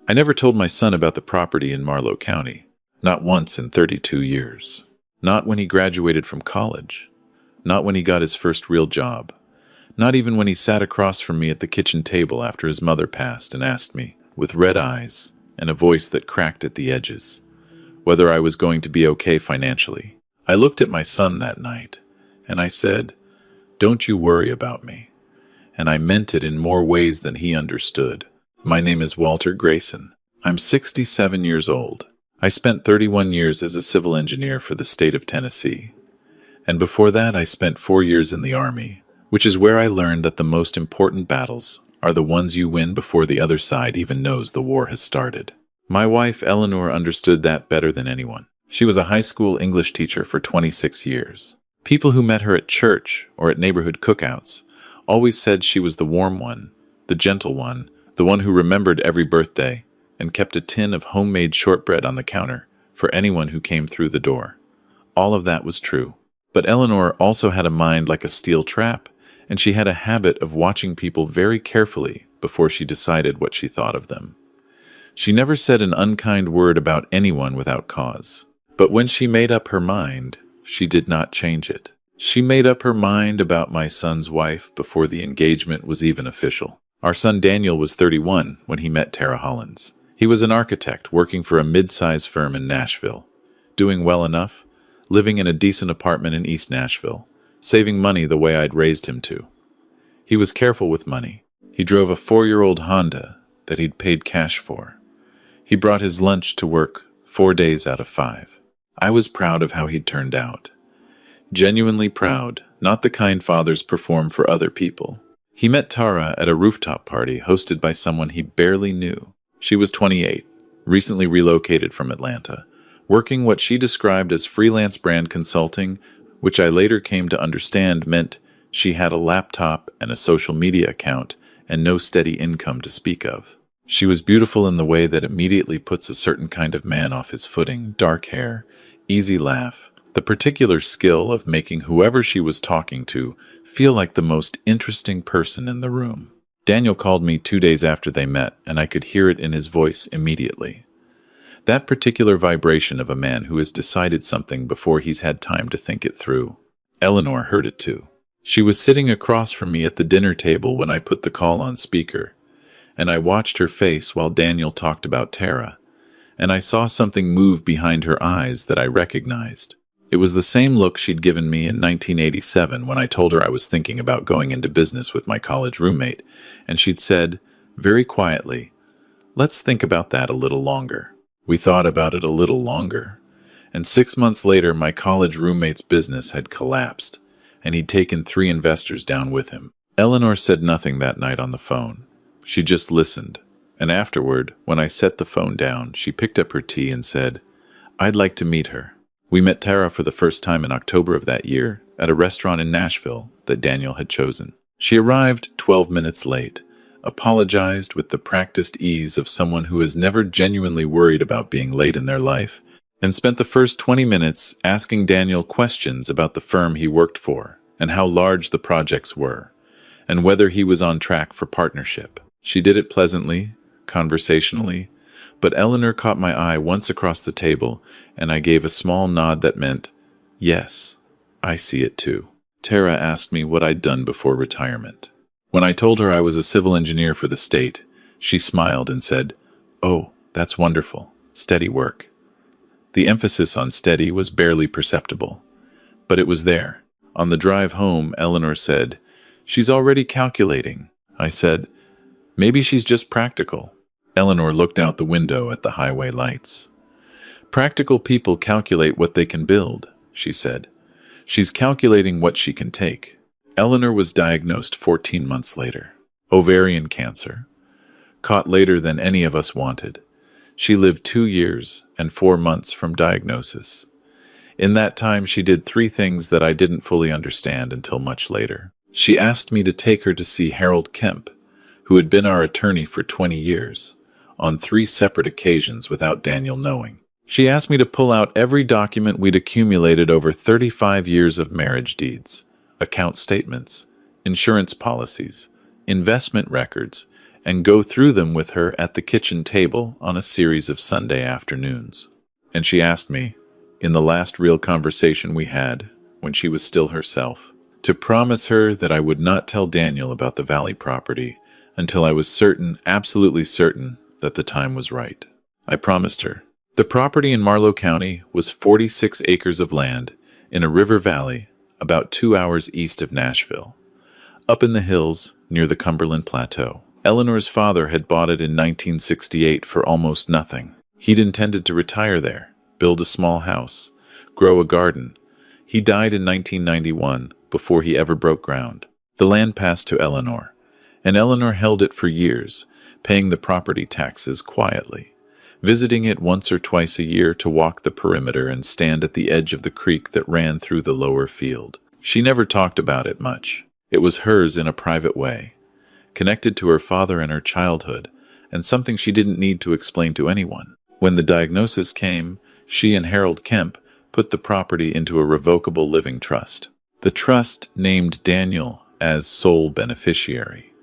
I never told my son about the property in Marlow County. Not once in 32 years. Not when he graduated from college. Not when he got his first real job. Not even when he sat across from me at the kitchen table after his mother passed and asked me, with red eyes and a voice that cracked at the edges, whether I was going to be okay financially. I looked at my son that night, and I said, "Don't you worry about me." And I meant it in more ways than he understood. My name is Walter Grayson. I'm 67 years old. I spent 31 years as a civil engineer for the state of Tennessee. And before that, I spent 4 years in the Army, which is where I learned that the most important battles are the ones you win before the other side even knows the war has started. My wife, Eleanor, understood that better than anyone. She was a high school English teacher for 26 years. People who met her at church or at neighborhood cookouts always said she was the warm one, the gentle one, the one who remembered every birthday and kept a tin of homemade shortbread on the counter for anyone who came through the door. All of that was true. But Eleanor also had a mind like a steel trap, and she had a habit of watching people very carefully before she decided what she thought of them. She never said an unkind word about anyone without cause. But when she made up her mind, she did not change it. She made up her mind about my son's wife before the engagement was even official. Our son Daniel was 31 when he met Tara Hollins. He was an architect working for a mid-size firm in Nashville, doing well enough, living in a decent apartment in East Nashville, saving money the way I'd raised him to. He was careful with money. He drove a 4-year-old Honda that he'd paid cash for. He brought his lunch to work 4 days out of 5. I was proud of how he'd turned out. Genuinely proud, not the kind fathers perform for other people. He met Tara at a rooftop party hosted by someone he barely knew. She was 28, recently relocated from Atlanta, working what she described as freelance brand consulting, which I later came to understand meant she had a laptop and a social media account and no steady income to speak of. She was beautiful in the way that immediately puts a certain kind of man off his footing: dark hair, easy laugh, the particular skill of making whoever she was talking to feel like the most interesting person in the room. Daniel called me 2 days after they met, and I could hear it in his voice immediately. That particular vibration of a man who has decided something before he's had time to think it through. Eleanor heard it too. She was sitting across from me at the dinner table when I put the call on speaker, and I watched her face while Daniel talked about Tara, and I saw something move behind her eyes that I recognized. It was the same look she'd given me in 1987 when I told her I was thinking about going into business with my college roommate, and she'd said, very quietly, "Let's think about that a little longer." We thought about it a little longer, and 6 months later my college roommate's business had collapsed, and he'd taken 3 investors down with him. Eleanor said nothing that night on the phone. She just listened, and afterward, when I set the phone down, she picked up her tea and said, "I'd like to meet her." We met Tara for the first time in October of that year at a restaurant in Nashville that Daniel had chosen. She arrived 12 minutes late, apologized with the practiced ease of someone who has never genuinely worried about being late in their life, and spent the first 20 minutes asking Daniel questions about the firm he worked for and how large the projects were, and whether he was on track for partnership. She did it pleasantly, conversationally, but Eleanor caught my eye once across the table, and I gave a small nod that meant, "Yes, I see it too." Tara asked me what I'd done before retirement. When I told her I was a civil engineer for the state, she smiled and said, "Oh, that's wonderful. Steady work." The emphasis on steady was barely perceptible, but it was there. On the drive home, Eleanor said, "She's already calculating." I said, "Maybe she's just practical." Eleanor looked out the window at the highway lights. "Practical people calculate what they can build," she said. "She's calculating what she can take." Eleanor was diagnosed 14 months later. Ovarian cancer. Caught later than any of us wanted. She lived 2 years and 4 months from diagnosis. In that time, she did 3 things that I didn't fully understand until much later. She asked me to take her to see Harold Kemp, who had been our attorney for 20 years, on 3 separate occasions without Daniel knowing. She asked me to pull out every document we'd accumulated over 35 years of marriage deeds, account statements, insurance policies, investment records, and go through them with her at the kitchen table on a series of Sunday afternoons. And she asked me, in the last real conversation we had, when she was still herself, to promise her that I would not tell Daniel about the Valley property until I was certain, absolutely certain, that the time was right. I promised her. The property in Marlow County was 46 acres of land in a river valley about 2 hours east of Nashville, up in the hills near the Cumberland Plateau. Eleanor's father had bought it in 1968 for almost nothing. He'd intended to retire there, build a small house, grow a garden. He died in 1991 before he ever broke ground. The land passed to Eleanor, and Eleanor held it for years, paying the property taxes quietly, visiting it once or twice a year to walk the perimeter and stand at the edge of the creek that ran through the lower field. She never talked about it much. It was hers in a private way, connected to her father and her childhood, and something she didn't need to explain to anyone. When the diagnosis came, she and Harold Kemp put the property into a revocable living trust. The trust named Daniel as sole beneficiary.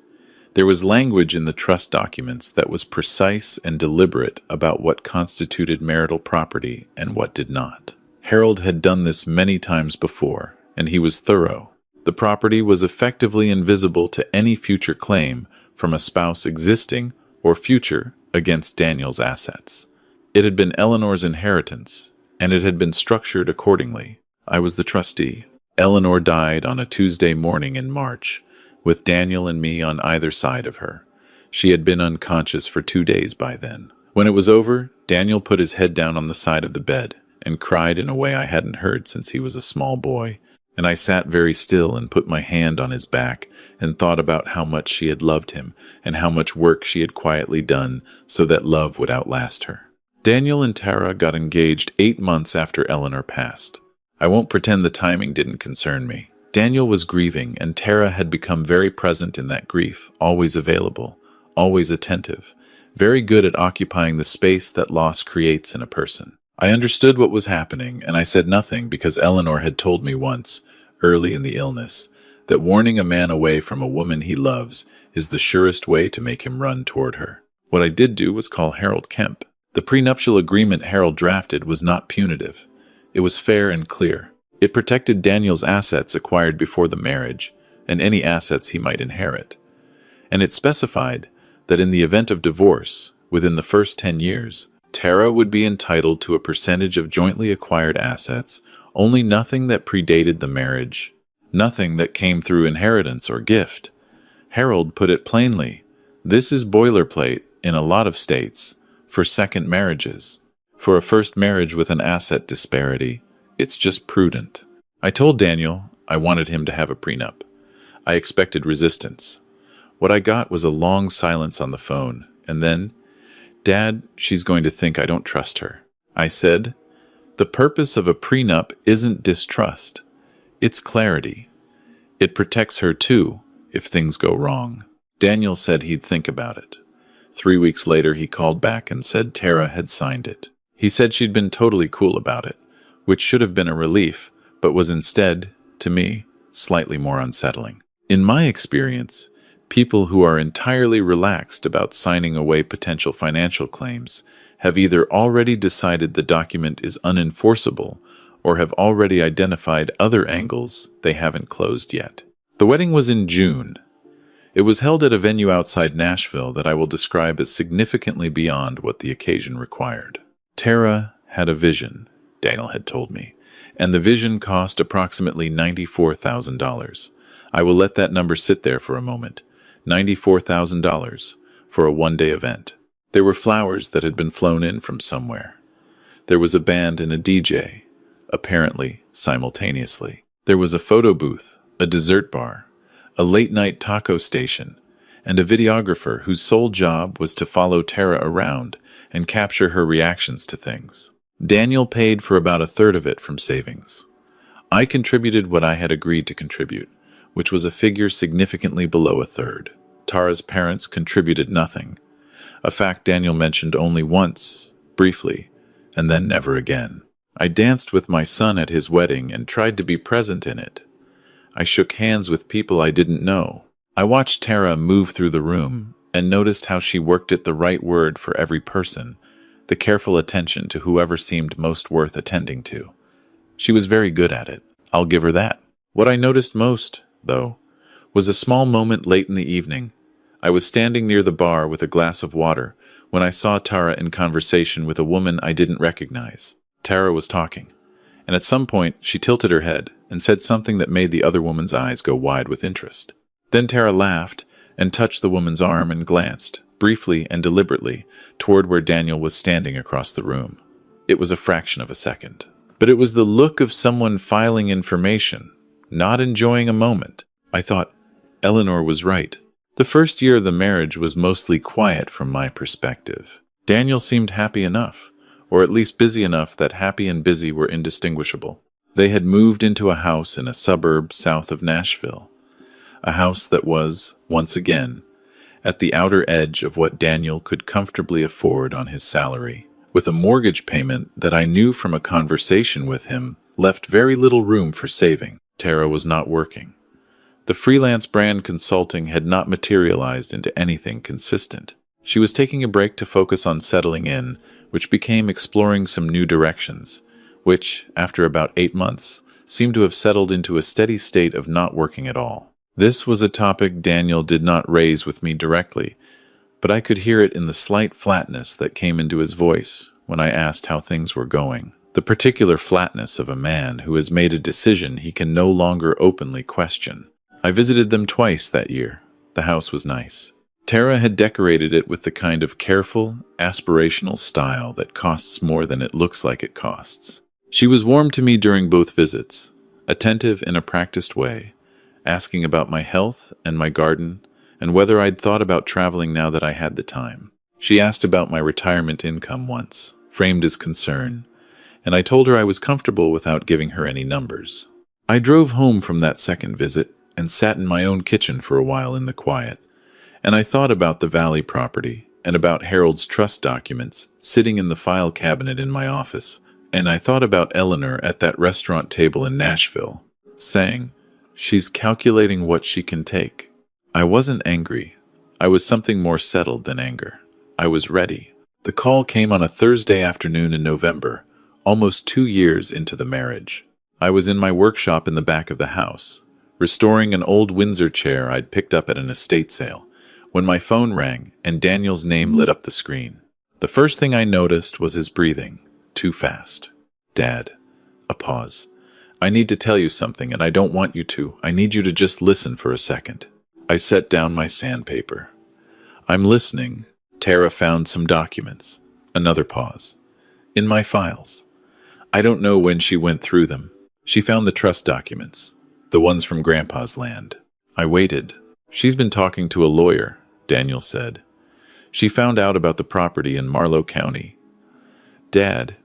There was language in the trust documents that was precise and deliberate about what constituted marital property and what did not. Harold had done this many times before, and he was thorough. The property was effectively invisible to any future claim from a spouse existing or future against Daniel's assets. It had been Eleanor's inheritance, and it had been structured accordingly. I was the trustee. Eleanor died on a Tuesday morning in March, with Daniel and me on either side of her. She had been unconscious for 2 days by then. When it was over, Daniel put his head down on the side of the bed and cried in a way I hadn't heard since he was a small boy, and I sat very still and put my hand on his back and thought about how much she had loved him and how much work she had quietly done so that love would outlast her. Daniel and Tara got engaged 8 months after Eleanor passed. I won't pretend the timing didn't concern me. Daniel was grieving, and Tara had become very present in that grief, always available, always attentive, very good at occupying the space that loss creates in a person. I understood what was happening, and I said nothing because Eleanor had told me once, early in the illness, that warning a man away from a woman he loves is the surest way to make him run toward her. What I did do was call Harold Kemp. The prenuptial agreement Harold drafted was not punitive. It was fair and clear. It protected Daniel's assets acquired before the marriage and any assets he might inherit. And it specified that in the event of divorce, within the first 10 years, Tara would be entitled to a percentage of jointly acquired assets, only nothing that predated the marriage, nothing that came through inheritance or gift. Harold put it plainly, this is boilerplate in a lot of states for second marriages. For a first marriage with an asset disparity, it's just prudent. I told Daniel I wanted him to have a prenup. I expected resistance. What I got was a long silence on the phone, and then, "Dad, she's going to think I don't trust her." I said, "The purpose of a prenup isn't distrust. It's clarity. It protects her too, if things go wrong." Daniel said he'd think about it. 3 weeks later, he called back and said Tara had signed it. He said she'd been totally cool about it, which should have been a relief, but was instead, to me, slightly more unsettling. In my experience, people who are entirely relaxed about signing away potential financial claims have either already decided the document is unenforceable or have already identified other angles they haven't closed yet. The wedding was in June. It was held at a venue outside Nashville that I will describe as significantly beyond what the occasion required. Tara had a vision, Daniel had told me, and the vision cost approximately $94,000. I will let that number sit there for a moment. $94,000 for a one-day event. There were flowers that had been flown in from somewhere. There was a band and a DJ, apparently simultaneously. There was a photo booth, a dessert bar, a late-night taco station, and a videographer whose sole job was to follow Tara around and capture her reactions to things. Daniel paid for about a third of it from savings. I contributed what I had agreed to contribute, which was a figure significantly below a third. Tara's parents contributed nothing, a fact Daniel mentioned only once, briefly, and then never again. I danced with my son at his wedding and tried to be present in it. I shook hands with people I didn't know. I watched Tara move through the room, and noticed how she worked at the right word for every person, the careful attention to whoever seemed most worth attending to. She was very good at it. I'll give her that. What I noticed most, though, was a small moment late in the evening. I was standing near the bar with a glass of water when I saw Tara in conversation with a woman I didn't recognize. Tara was talking, and at some point she tilted her head and said something that made the other woman's eyes go wide with interest. Then Tara laughed and touched the woman's arm and glanced, briefly and deliberately, toward where Daniel was standing across the room. It was a fraction of a second. But it was the look of someone filing information, not enjoying a moment. I thought, Eleanor was right. The first year of the marriage was mostly quiet from my perspective. Daniel seemed happy enough, or at least busy enough that happy and busy were indistinguishable. They had moved into a house in a suburb south of Nashville, a house that was, once again, at the outer edge of what Daniel could comfortably afford on his salary, with a mortgage payment that I knew from a conversation with him left very little room for saving. Tara was not working. The freelance brand consulting had not materialized into anything consistent. She was taking a break to focus on settling in, which became exploring some new directions, which, after about 8 months, seemed to have settled into a steady state of not working at all. This was a topic Daniel did not raise with me directly, but I could hear it in the slight flatness that came into his voice when I asked how things were going. The particular flatness of a man who has made a decision he can no longer openly question. I visited them twice that year. The house was nice. Tara had decorated it with the kind of careful, aspirational style that costs more than it looks like it costs. She was warm to me during both visits, attentive in a practiced way, asking about my health and my garden, and whether I'd thought about traveling now that I had the time. She asked about my retirement income once, framed as concern, and I told her I was comfortable without giving her any numbers. I drove home from that second visit and sat in my own kitchen for a while in the quiet, and I thought about the Valley property and about Harold's trust documents sitting in the file cabinet in my office, and I thought about Eleanor at that restaurant table in Nashville, saying, "She's calculating what she can take." I wasn't angry. I was something more settled than anger. I was ready. The call came on a Thursday afternoon in November, almost 2 years into the marriage. I was in my workshop in the back of the house, restoring an old Windsor chair I'd picked up at an estate sale, when my phone rang and Daniel's name lit up the screen. The first thing I noticed was his breathing, too fast. "Dad." A pause. "I need to tell you something, and I don't want you to. I need you to just listen for a second." I set down my sandpaper. "I'm listening." Tara found some documents. Another pause. "In my files." I don't know when she went through them. She found the trust documents, the ones from Grandpa's land. I waited. "She's been talking to a lawyer," Daniel said. "She found out about the property in Marlowe County." "Dad,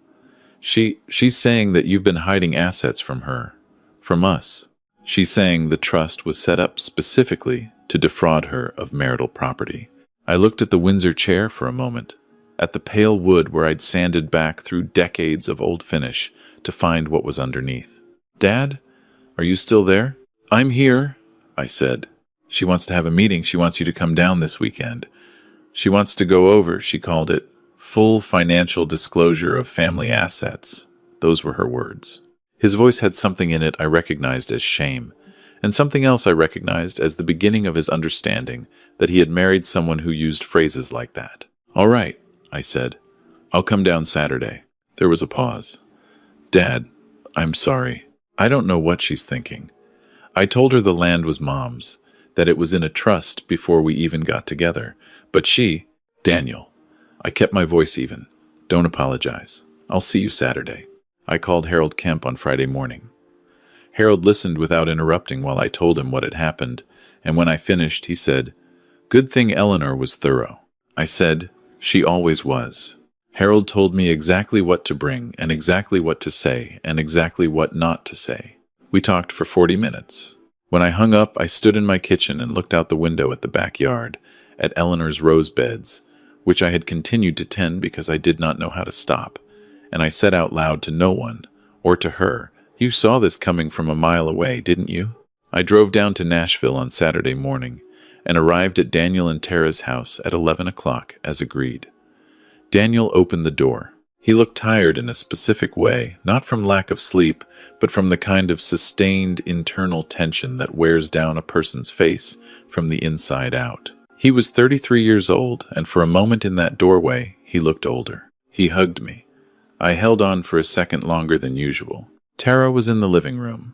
she's saying that you've been hiding assets from her, from us. She's saying the trust was set up specifically to defraud her of marital property." I looked at the Windsor chair for a moment, at the pale wood where I'd sanded back through decades of old finish to find what was underneath. "Dad, are you still there?" "I'm here," I said. "She wants to have a meeting. She wants you to come down this weekend. She wants to go over," she called it, "full financial disclosure of family assets." Those were her words. His voice had something in it I recognized as shame, and something else I recognized as the beginning of his understanding that he had married someone who used phrases like that. "All right," I said. "I'll come down Saturday." There was a pause. "Dad, I'm sorry. I don't know what she's thinking. I told her the land was Mom's, that it was in a trust before we even got together. But she..." "Daniel." I kept my voice even. "Don't apologize. I'll see you Saturday." I called Harold Kemp on Friday morning. Harold listened without interrupting while I told him what had happened, and when I finished, he said, "Good thing Eleanor was thorough." I said, "She always was." Harold told me exactly what to bring, and exactly what to say, and exactly what not to say. We talked for 40 minutes. When I hung up, I stood in my kitchen and looked out the window at the backyard, at Eleanor's rose beds, which I had continued to tend because I did not know how to stop, and I said out loud to no one, or to her, "You saw this coming from a mile away, didn't you?" I drove down to Nashville on Saturday morning, and arrived at Daniel and Tara's house at 11 o'clock as agreed. Daniel opened the door. He looked tired in a specific way, not from lack of sleep, but from the kind of sustained internal tension that wears down a person's face from the inside out. He was 33 years old, and for a moment in that doorway, he looked older. He hugged me. I held on for a second longer than usual. Tara was in the living room.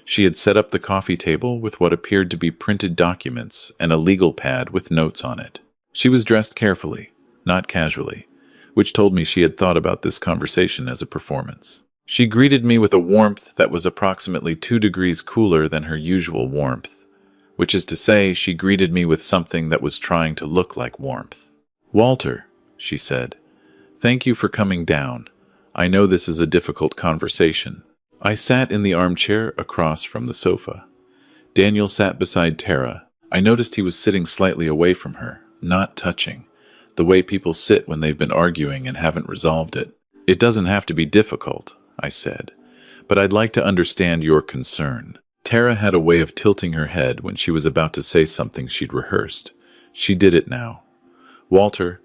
She had set up the coffee table with what appeared to be printed documents and a legal pad with notes on it. She was dressed carefully, not casually, which told me she had thought about this conversation as a performance. She greeted me with a warmth that was approximately 2 degrees cooler than her usual warmth, which is to say, she greeted me with something that was trying to look like warmth. "Walter," she said, "thank you for coming down. I know this is a difficult conversation." I sat in the armchair across from the sofa. Daniel sat beside Tara. I noticed he was sitting slightly away from her, not touching, the way people sit when they've been arguing and haven't resolved it. "It doesn't have to be difficult," I said, "but I'd like to understand your concern." Tara had a way of tilting her head when she was about to say something she'd rehearsed. She did it now. "Walter,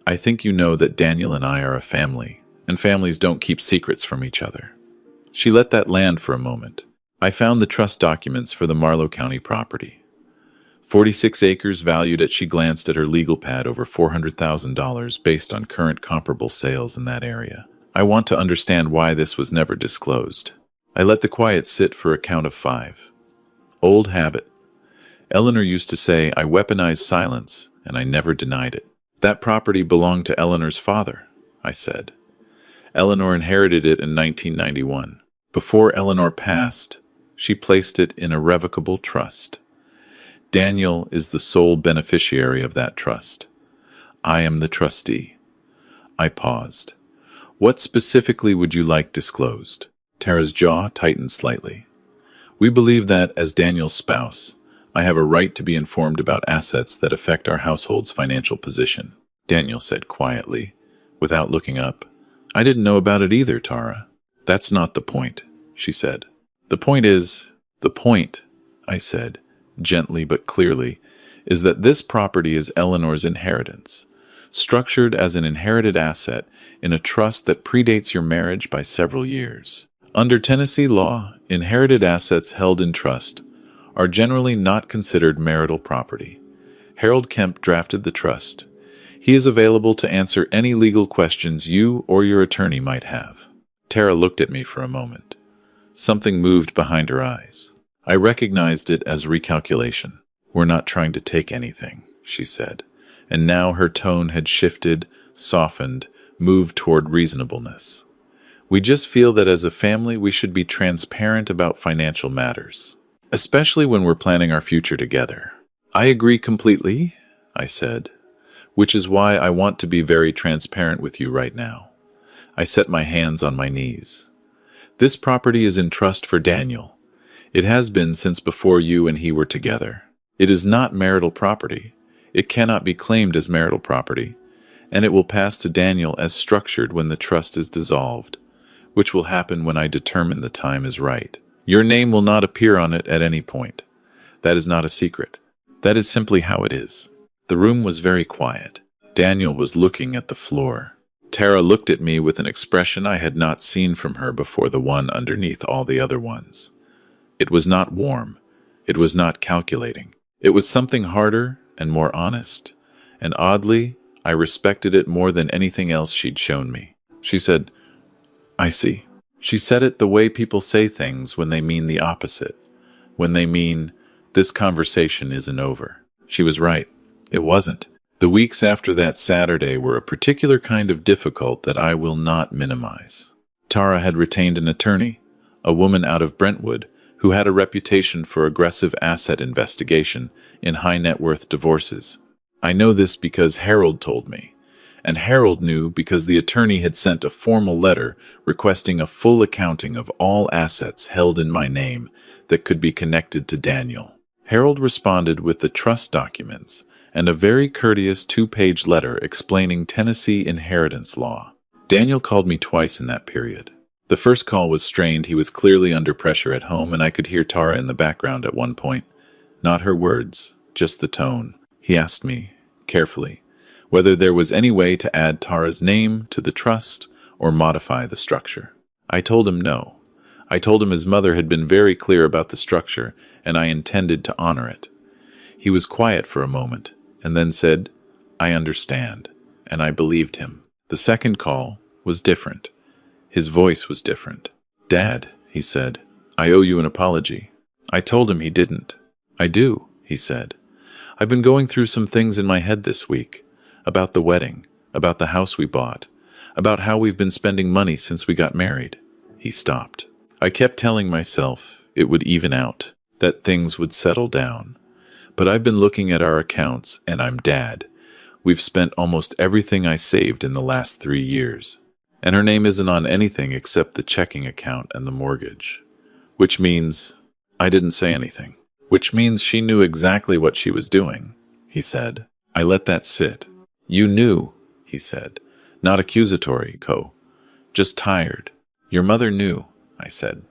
I think you know that Daniel and I are a family, and families don't keep secrets from each other." She let that land for a moment. I found the trust documents for the Marlow County property. 46 acres valued at, she glanced at her legal pad, over $400,000 based on current comparable sales in that area. I want to understand why this was never disclosed. I let the quiet sit for a count of 5. Old habit. Eleanor used to say I weaponized silence, and I never denied it. "That property belonged to Eleanor's father," I said. "Eleanor inherited it in 1991. Before Eleanor passed, she placed it in irrevocable trust. Daniel is the sole beneficiary of that trust. I am the trustee." I paused. "What specifically would you like disclosed?" Tara's jaw tightened slightly. "We believe that, as Daniel's spouse, I have a right to be informed about assets that affect our household's financial position," Daniel said quietly, without looking up. "I didn't know about it either, Tara." "That's not the point," she said. "The point, I said, gently but clearly, "is that this property is Eleanor's inheritance, structured as an inherited asset in a trust that predates your marriage by several years. Under Tennessee law, inherited assets held in trust are generally not considered marital property. Harold Kemp drafted the trust. He is available to answer any legal questions you or your attorney might have." Tara looked at me for a moment. Something moved behind her eyes. I recognized it as recalculation. "We're not trying to take anything," she said, and now her tone had shifted, softened, moved toward reasonableness. "We just feel that as a family we should be transparent about financial matters, especially when we're planning our future together." "I agree completely," I said, "which is why I want to be very transparent with you right now." I set my hands on my knees. "This property is in trust for Daniel. It has been since before you and he were together. It is not marital property. It cannot be claimed as marital property, and it will pass to Daniel as structured when the trust is dissolved, which will happen when I determine the time is right. Your name will not appear on it at any point. That is not a secret. That is simply how it is." The room was very quiet. Daniel was looking at the floor. Tara looked at me with an expression I had not seen from her before, the one underneath all the other ones. It was not warm. It was not calculating. It was something harder and more honest, and oddly, I respected it more than anything else she'd shown me. She said, "I see." She said it the way people say things when they mean the opposite, when they mean, "This conversation isn't over." She was right. It wasn't. The weeks after that Saturday were a particular kind of difficult that I will not minimize. Tara had retained an attorney, a woman out of Brentwood, who had a reputation for aggressive asset investigation in high-net-worth divorces. I know this because Harold told me, and Harold knew because the attorney had sent a formal letter requesting a full accounting of all assets held in my name that could be connected to Daniel. Harold responded with the trust documents and a very courteous 2-page letter explaining Tennessee inheritance law. Daniel called me twice in that period. The first call was strained. He was clearly under pressure at home, and I could hear Tara in the background at one point. Not her words, just the tone. He asked me, carefully, whether there was any way to add Tara's name to the trust or modify the structure. I told him no. I told him his mother had been very clear about the structure, and I intended to honor it. He was quiet for a moment, and then said, "I understand," and I believed him. The second call was different. His voice was different. "Dad," he said, "I owe you an apology." I told him he didn't. "I do," he said. "I've been going through some things in my head this week, about the wedding, about the house we bought, about how we've been spending money since we got married." He stopped. I kept telling myself it would even out, that things would settle down. But I've been looking at our accounts, and I'm Dad. We've spent almost everything I saved in the last 3 years. And her name isn't on anything except the checking account and the mortgage. Which means I didn't say anything. Which means she knew exactly what she was doing, he said. I let that sit. "You knew," he said. "Not accusatory, Co. Just tired." "Your mother knew," I said.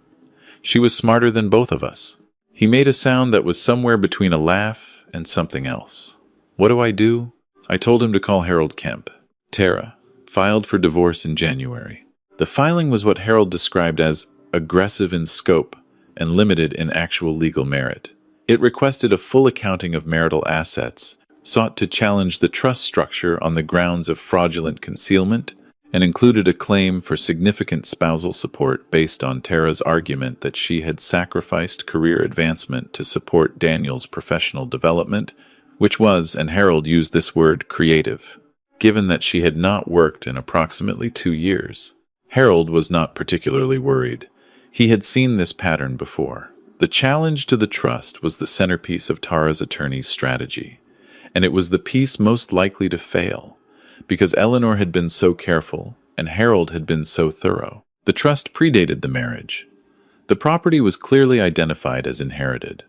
"She was smarter than both of us." He made a sound that was somewhere between a laugh and something else. "What do I do?" I told him to call Harold Kemp. Tara filed for divorce in January. The filing was what Harold described as aggressive in scope and limited in actual legal merit. It requested a full accounting of marital assets, sought to challenge the trust structure on the grounds of fraudulent concealment, and included a claim for significant spousal support based on Tara's argument that she had sacrificed career advancement to support Daniel's professional development, which was, and Harold used this word, creative, given that she had not worked in approximately 2 years. Harold was not particularly worried. He had seen this pattern before. The challenge to the trust was the centerpiece of Tara's attorney's strategy, and it was the piece most likely to fail, because Eleanor had been so careful and Harold had been so thorough. The trust predated the marriage. The property was clearly identified as inherited.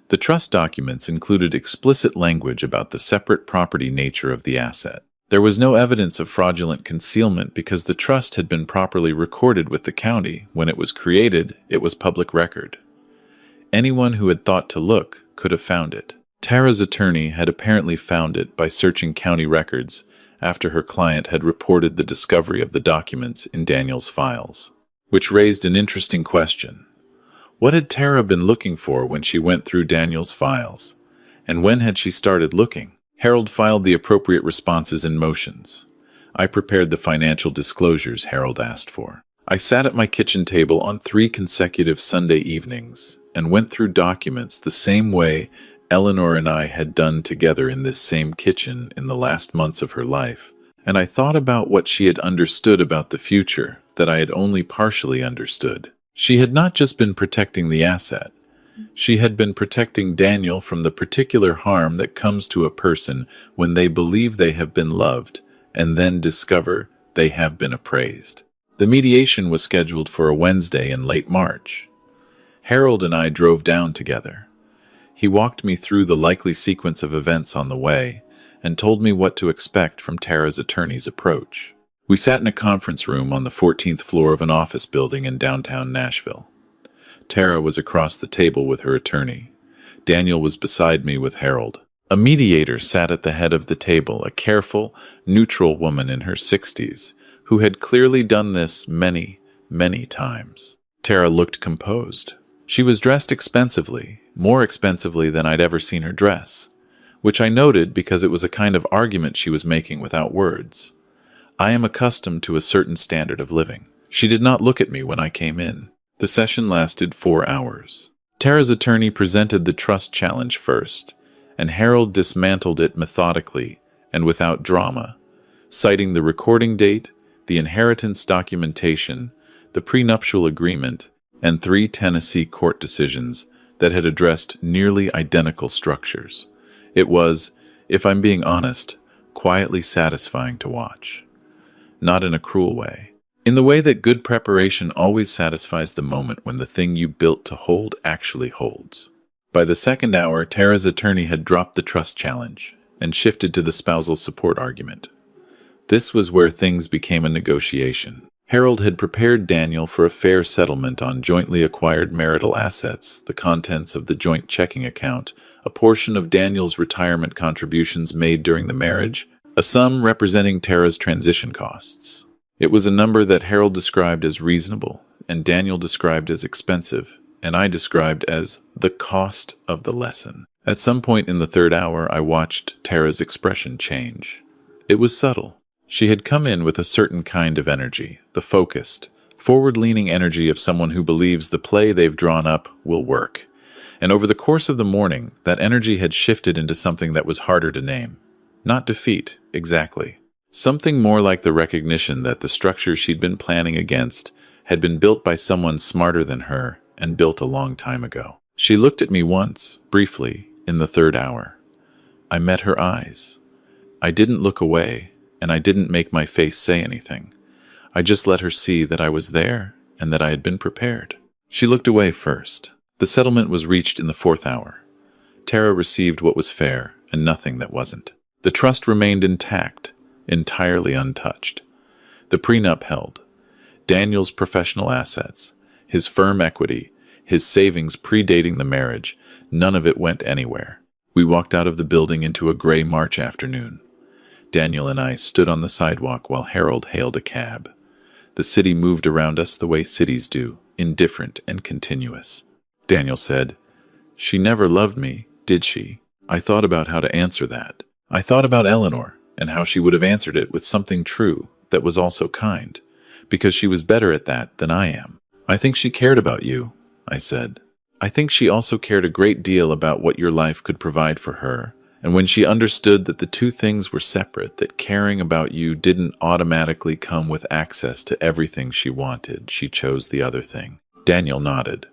The trust documents included explicit language about the separate property nature of the asset. There was no evidence of fraudulent concealment because the trust had been properly recorded with the county. When it was created, it was public record. Anyone who had thought to look could have found it. Tara's attorney had apparently found it by searching county records after her client had reported the discovery of the documents in Daniel's files, which raised an interesting question. What had Tara been looking for when she went through Daniel's files? And when had she started looking? Harold filed the appropriate responses and motions. I prepared the financial disclosures Harold asked for. I sat at my kitchen table on 3 consecutive Sunday evenings and went through documents the same way Eleanor and I had done together in this same kitchen in the last months of her life, and I thought about what she had understood about the future that I had only partially understood. She had not just been protecting the asset. She had been protecting Daniel from the particular harm that comes to a person when they believe they have been loved and then discover they have been appraised. The mediation was scheduled for a Wednesday in late March. Harold and I drove down together. He walked me through the likely sequence of events on the way and told me what to expect from Tara's attorney's approach. We sat in a conference room on the 14th floor of an office building in downtown Nashville. Tara was across the table with her attorney. Daniel was beside me with Harold. A mediator sat at the head of the table, a careful, neutral woman in her 60s, who had clearly done this many, many times. Tara looked composed. She was dressed expensively, more expensively than I'd ever seen her dress, which I noted because it was a kind of argument she was making without words. I am accustomed to a certain standard of living. She did not look at me when I came in. The session lasted 4 hours. Tara's attorney presented the trust challenge first, and Harold dismantled it methodically and without drama, citing the recording date, the inheritance documentation, the prenuptial agreement, and 3 Tennessee court decisions that had addressed nearly identical structures. It was, if I'm being honest, quietly satisfying to watch. Not in a cruel way. In the way that good preparation always satisfies the moment when the thing you built to hold actually holds. By the second hour, Tara's attorney had dropped the trust challenge and shifted to the spousal support argument. This was where things became a negotiation. Harold had prepared Daniel for a fair settlement on jointly acquired marital assets, the contents of the joint checking account, a portion of Daniel's retirement contributions made during the marriage, a sum representing Tara's transition costs. It was a number that Harold described as reasonable, and Daniel described as expensive, and I described as the cost of the lesson. At some point in the third hour, I watched Tara's expression change. It was subtle. She had come in with a certain kind of energy, the focused, forward-leaning energy of someone who believes the play they've drawn up will work. And over the course of the morning, that energy had shifted into something that was harder to name. Not defeat, exactly. Something more like the recognition that the structure she'd been planning against had been built by someone smarter than her and built a long time ago. She looked at me once, briefly, in the third hour. I met her eyes. I didn't look away, and I didn't make my face say anything. I just let her see that I was there and that I had been prepared. She looked away first. The settlement was reached in the fourth hour. Tara received what was fair and nothing that wasn't. The trust remained intact, entirely untouched. The prenup held. Daniel's professional assets, his firm equity, his savings predating the marriage, none of it went anywhere. We walked out of the building into a gray March afternoon. Daniel and I stood on the sidewalk while Harold hailed a cab. The city moved around us the way cities do, indifferent and continuous. Daniel said, "She never loved me, did she?" I thought about how to answer that. I thought about Eleanor and how she would have answered it with something true that was also kind, because she was better at that than I am. "I think she cared about you," I said. "I think she also cared a great deal about what your life could provide for her. And when she understood that the two things were separate, that caring about you didn't automatically come with access to everything she wanted, she chose the other thing." Daniel nodded.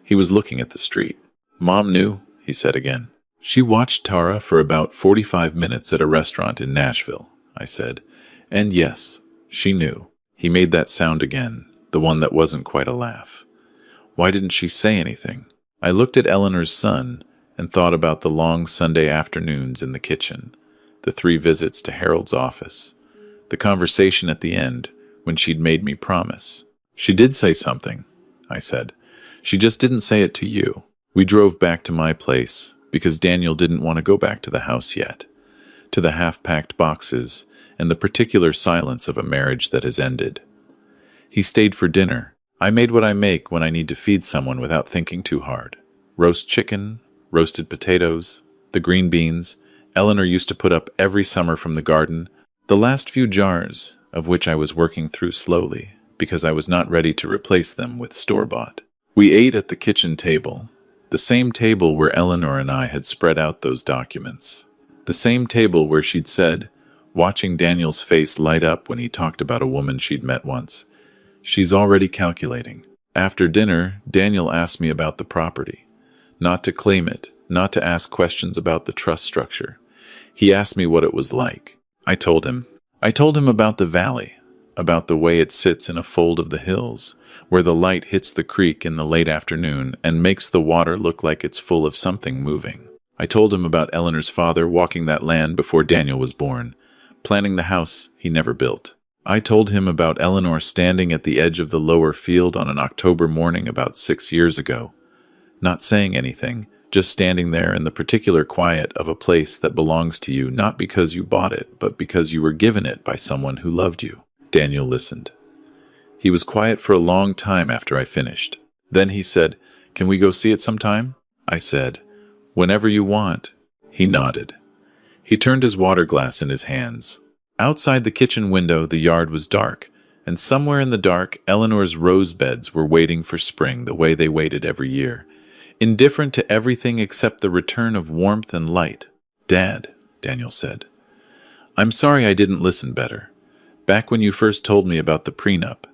He was looking at the street. "Mom knew," he said again. "She watched Tara for about 45 minutes at a restaurant in Nashville," I said. "And yes, she knew." He made that sound again, the one that wasn't quite a laugh. "Why didn't she say anything?" I looked at Eleanor's son and thought about the long Sunday afternoons in the kitchen, the 3 visits to Harold's office, the conversation at the end when she'd made me promise. "She did say something," I said. "She just didn't say it to you." We drove back to my place because Daniel didn't want to go back to the house yet, to the half-packed boxes and the particular silence of a marriage that has ended. He stayed for dinner. I made what I make when I need to feed someone without thinking too hard. Roast chicken, roasted potatoes, the green beans Eleanor used to put up every summer from the garden, the last few jars of which I was working through slowly because I was not ready to replace them with store-bought. We ate at the kitchen table, the same table where Eleanor and I had spread out those documents, the same table where she'd said, watching Daniel's face light up when he talked about a woman she'd met once, "She's already calculating." After dinner, Daniel asked me about the property. Not to claim it, not to ask questions about the trust structure. He asked me what it was like. I told him. I told him about the valley, about the way it sits in a fold of the hills, where the light hits the creek in the late afternoon and makes the water look like it's full of something moving. I told him about Eleanor's father walking that land before Daniel was born, planning the house he never built. I told him about Eleanor standing at the edge of the lower field on an October morning about 6 years ago, not saying anything, just standing there in the particular quiet of a place that belongs to you not because you bought it, but because you were given it by someone who loved you. Daniel listened. He was quiet for a long time after I finished. Then he said, "Can we go see it sometime?" I said, "Whenever you want." He nodded. He turned his water glass in his hands. Outside the kitchen window, the yard was dark, and somewhere in the dark, Eleanor's rose beds were waiting for spring the way they waited every year, indifferent to everything except the return of warmth and light. "Dad," Daniel said, "I'm sorry I didn't listen better. Back when you first told me about the prenup,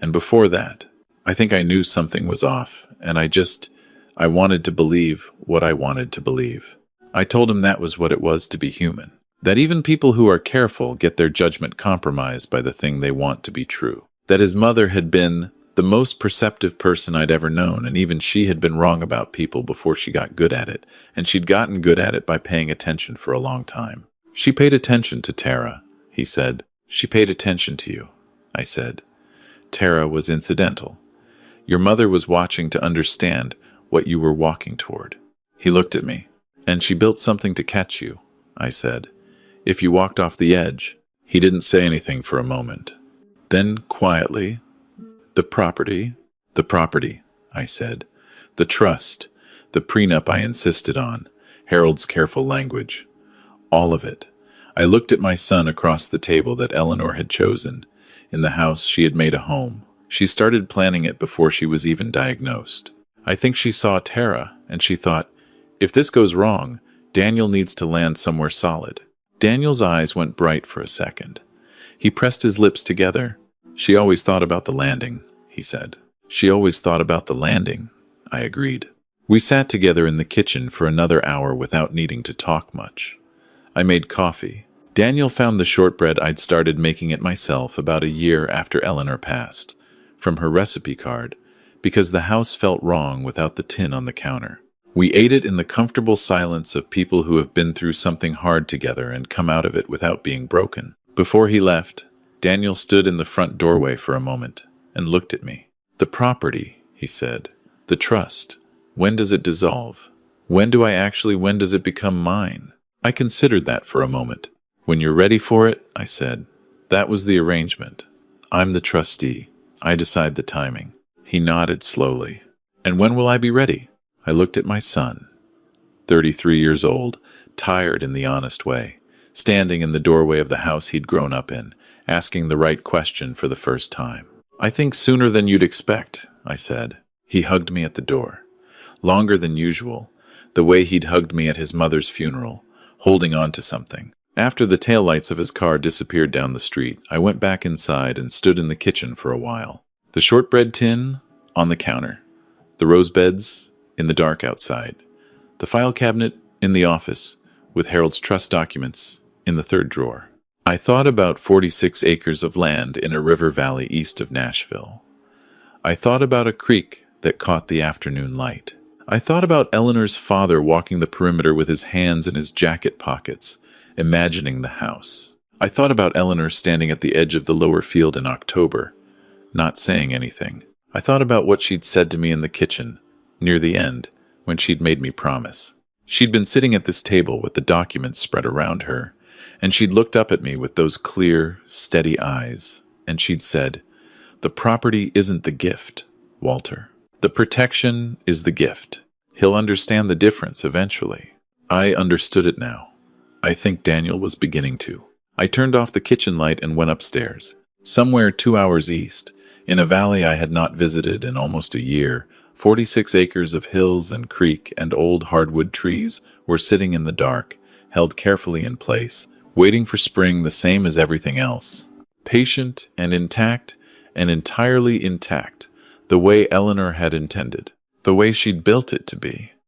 and before that, I think I knew something was off, and I wanted to believe what I wanted to believe." I told him that was what it was to be human, that even people who are careful get their judgment compromised by the thing they want to be true, that his mother had been the most perceptive person I'd ever known, and even she had been wrong about people before she got good at it, and she'd gotten good at it by paying attention for a long time. "She paid attention to Tara," he said. "She paid attention to you," I said. Tara was incidental. Your mother was watching to understand what you were walking toward. He looked at me. And she built something to catch you, I said. If you walked off the edge. He didn't say anything for a moment. Then, quietly, the property, I said. The trust, the prenup I insisted on, Harold's careful language. All of it. I looked at my son across the table that Eleanor had chosen, in the house she had made a home. She started planning it before she was even diagnosed. I think she saw Tara, and she thought, if this goes wrong, Daniel needs to land somewhere solid. Daniel's eyes went bright for a second. He pressed his lips together. She always thought about the landing, he said. She always thought about the landing, I agreed. We sat together in the kitchen for another hour without needing to talk much. I made coffee. Daniel found the shortbread I'd started making it myself about a year after Eleanor passed, from her recipe card, because the house felt wrong without the tin on the counter. We ate it in the comfortable silence of people who have been through something hard together and come out of it without being broken. Before he left, Daniel stood in the front doorway for a moment and looked at me. The property, he said. The trust. When does it dissolve? When does it become mine? I considered that for a moment. When you're ready for it, I said. That was the arrangement. I'm the trustee. I decide the timing. He nodded slowly. And when will I be ready? I looked at my son, 33 years old, tired in the honest way, standing in the doorway of the house he'd grown up in, asking the right question for the first time. I think sooner than you'd expect, I said. He hugged me at the door. Longer than usual, the way he'd hugged me at his mother's funeral, holding on to something. After the taillights of his car disappeared down the street, I went back inside and stood in the kitchen for a while. The shortbread tin on the counter, the rose beds in the dark outside, the file cabinet in the office with Harold's trust documents in the third drawer. I thought about 46 acres of land in a river valley east of Nashville. I thought about a creek that caught the afternoon light. I thought about Eleanor's father walking the perimeter with his hands in his jacket pockets, imagining the house. I thought about Eleanor standing at the edge of the lower field in October, not saying anything. I thought about what she'd said to me in the kitchen, near the end, when she'd made me promise. She'd been sitting at this table with the documents spread around her, and she'd looked up at me with those clear, steady eyes, and she'd said, "The property isn't the gift, Walter. The protection is the gift. He'll understand the difference eventually." I understood it now. I think Daniel was beginning to. I turned off the kitchen light and went upstairs. Somewhere 2 hours east, in a valley I had not visited in almost a year, 46 acres of hills and creek and old hardwood trees were sitting in the dark, held carefully in place, waiting for spring the same as everything else. Patient and intact and entirely intact, the way Eleanor had intended, the way she'd built it to be.